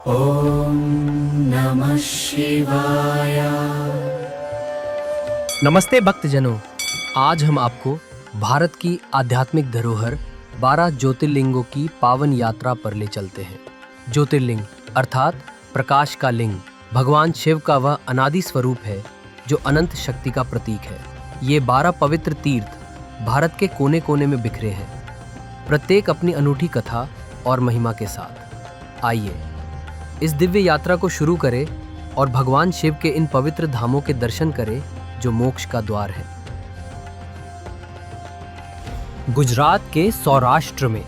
ॐ नमः शिवाय। नमस्ते भक्तजनों, आज हम आपको भारत की आध्यात्मिक धरोहर 12 ज्योतिर्लिंगों की पावन यात्रा पर ले चलते हैं। ज्योतिर्लिंग अर्थात प्रकाश का लिंग भगवान शिव का वह अनादि स्वरूप है जो अनंत शक्ति का प्रतीक है। ये 12 पवित्र तीर्थ भारत के कोने कोने में बिखरे हैं, प्रत्येक अपनी अनूठी कथा और महिमा के साथ। आइए इस दिव्य यात्रा को शुरू करें और भगवान शिव के इन पवित्र धामों के दर्शन करें जो मोक्ष का द्वार है। गुजरात के सौराष्ट्र में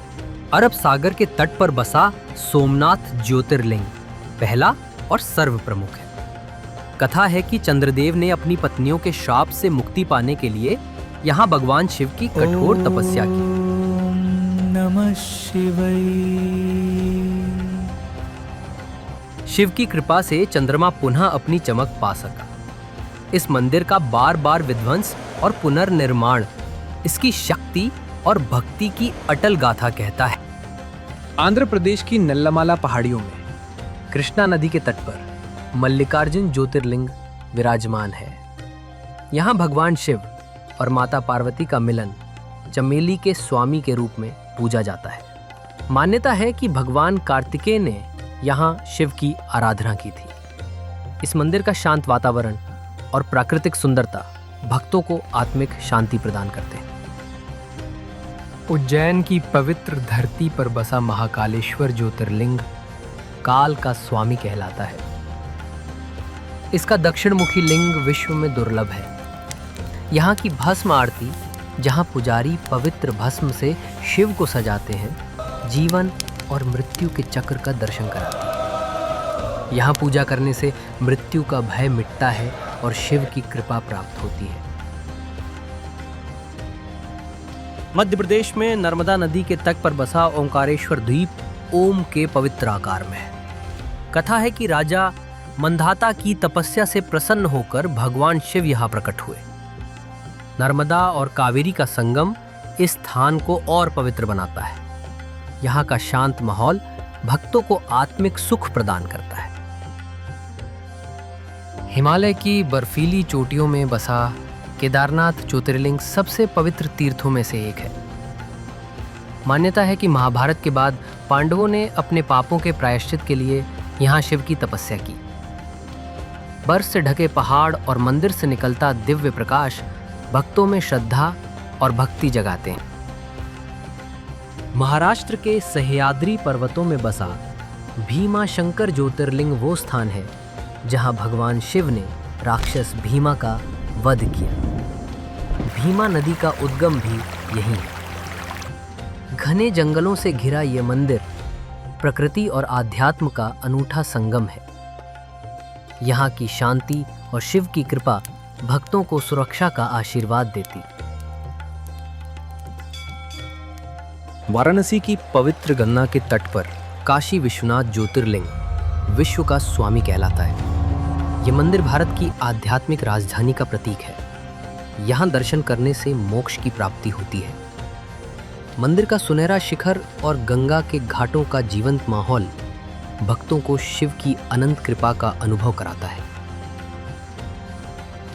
अरब सागर के तट पर बसा सोमनाथ ज्योतिर्लिंग पहला और सर्व प्रमुख है। कथा है कि चंद्रदेव ने अपनी पत्नियों के श्राप से मुक्ति पाने के लिए यहाँ भगवान शिव की कठोर तपस्या की। नमः शिवाय। शिव की कृपा से चंद्रमा पुनः अपनी चमक पा सका। इस मंदिर का बार बार विध्वंस और पुनर्निर्माण इसकी शक्ति और भक्ति की अटल गाथा कहता है। आंध्र प्रदेश की नल्लामाला पहाड़ियों में कृष्णा नदी के तट पर मल्लिकार्जुन ज्योतिर्लिंग विराजमान है। यहाँ भगवान शिव और माता पार्वती का मिलन चमेली के स्वामी के रूप में पूजा जाता है। मान्यता है कि भगवान कार्तिकेय ने यहाँ शिव की आराधना की थी। इस मंदिर का शांत वातावरण और प्राकृतिक सुंदरता भक्तों को आत्मिक शांति प्रदान करते हैं। उज्जैन की पवित्र धरती पर बसा महाकालेश्वर ज्योतिर्लिंग काल का स्वामी कहलाता है। इसका दक्षिणमुखी लिंग विश्व में दुर्लभ है। यहाँ की भस्म आरती, जहाँ पुजारी पवित्र भस्म से शिव को सजाते हैं, जीवन और मृत्यु के चक्र का दर्शन कराती है। यहाँ पूजा करने से मृत्यु का भय मिटता है और शिव की कृपा प्राप्त होती है। मध्य प्रदेश में नर्मदा नदी के तट पर बसा ओंकारेश्वर द्वीप ओम के पवित्र आकार में है। कथा है कि राजा मंधाता की तपस्या से प्रसन्न होकर भगवान शिव यहाँ प्रकट हुए। नर्मदा और कावेरी का संगम इस स्थान को और पवित्र बनाता है। यहाँ का शांत माहौल भक्तों को आत्मिक सुख प्रदान करता है। हिमालय की बर्फीली चोटियों में बसा केदारनाथ ज्योतिर्लिंग सबसे पवित्र तीर्थों में से एक है। मान्यता है कि महाभारत के बाद पांडवों ने अपने पापों के प्रायश्चित के लिए यहाँ शिव की तपस्या की। बर्फ से ढके पहाड़ और मंदिर से निकलता दिव्य प्रकाश भक्तों में श्रद्धा और भक्ति जगाते हैं। महाराष्ट्र के सह्याद्री पर्वतों में बसा भीमा शंकर ज्योतिर्लिंग वो स्थान है जहां भगवान शिव ने राक्षस भीमा का वध किया। भीमा नदी का उद्गम भी यहीं है। घने जंगलों से घिरा ये मंदिर प्रकृति और आध्यात्म का अनूठा संगम है। यहाँ की शांति और शिव की कृपा भक्तों को सुरक्षा का आशीर्वाद देती। वाराणसी की पवित्र गंगा के तट पर काशी विश्वनाथ ज्योतिर्लिंग विश्व का स्वामी कहलाता है। यह मंदिर भारत की आध्यात्मिक राजधानी का प्रतीक है। यहाँ दर्शन करने से मोक्ष की प्राप्ति होती है। मंदिर का सुनहरा शिखर और गंगा के घाटों का जीवंत माहौल भक्तों को शिव की अनंत कृपा का अनुभव कराता है।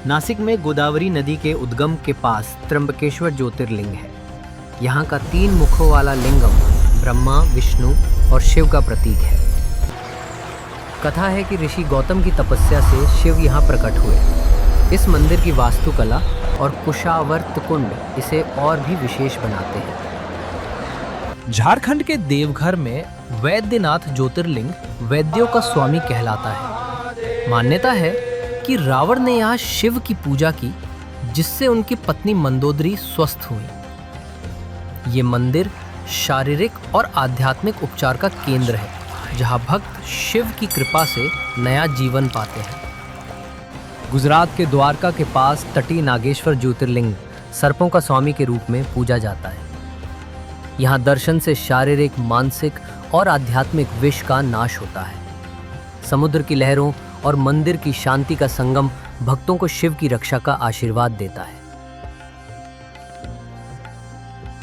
नासिक में गोदावरी नदी के उद्गम के पास त्र्यंबकेश्वर ज्योतिर्लिंग है। यहाँ का 3 मुखों वाला लिंगम ब्रह्मा, विष्णु और शिव का प्रतीक है। कथा है कि ऋषि गौतम की तपस्या से शिव यहाँ प्रकट हुए। इस मंदिर की वास्तुकला और कुशावर्त कुंड इसे और भी विशेष बनाते हैं। झारखंड के देवघर में वैद्यनाथ ज्योतिर्लिंग वैद्यों का स्वामी कहलाता है। मान्यता है कि रावण ने यहाँ शिव की पूजा की, जिससे उनकी पत्नी मंदोदरी स्वस्थ हुई। ये मंदिर शारीरिक और आध्यात्मिक उपचार का केंद्र है, जहाँ भक्त शिव की कृपा से नया जीवन पाते हैं। गुजरात के द्वारका के पास तटीय नागेश्वर ज्योतिर्लिंग सर्पों का स्वामी के रूप में पूजा जाता है। यहाँ दर्शन से शारीरिक, मानसिक और आध्यात्मिक विष का नाश होता है। समुद्र की लहरों और मंदिर की शांति का संगम भक्तों को शिव की रक्षा का आशीर्वाद देता है।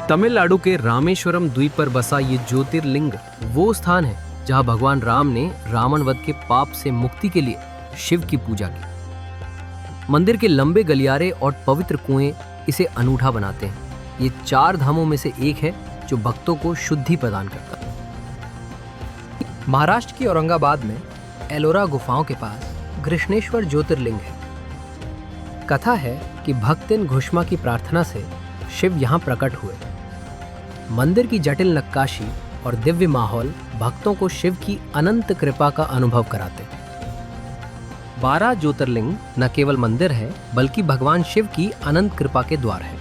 तमिलनाडु के रामेश्वरम द्वीप पर बसा ये ज्योतिर्लिंग वो स्थान है जहां भगवान राम ने रावण वध के पाप से मुक्ति के लिए शिव की पूजा की। मंदिर के लंबे गलियारे और पवित्र कुएं इसे अनूठा बनाते हैं। ये 4 धामों में से एक है जो भक्तों को शुद्धि प्रदान करता है। महाराष्ट्र की औरंगाबाद में एलोरा गुफाओं के पास घृष्णेश्वर ज्योतिर्लिंग है। कथा है कि भक्तिन घुष्मा की प्रार्थना से शिव यहाँ प्रकट हुए। मंदिर की जटिल नक्काशी और दिव्य माहौल भक्तों को शिव की अनंत कृपा का अनुभव कराते हैं। 12 ज्योतिर्लिंग न केवल मंदिर है बल्कि भगवान शिव की अनंत कृपा के द्वार है।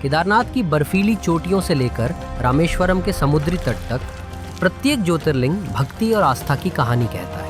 केदारनाथ की बर्फीली चोटियों से लेकर रामेश्वरम के समुद्री तट तक प्रत्येक ज्योतिर्लिंग भक्ति और आस्था की कहानी कहता है।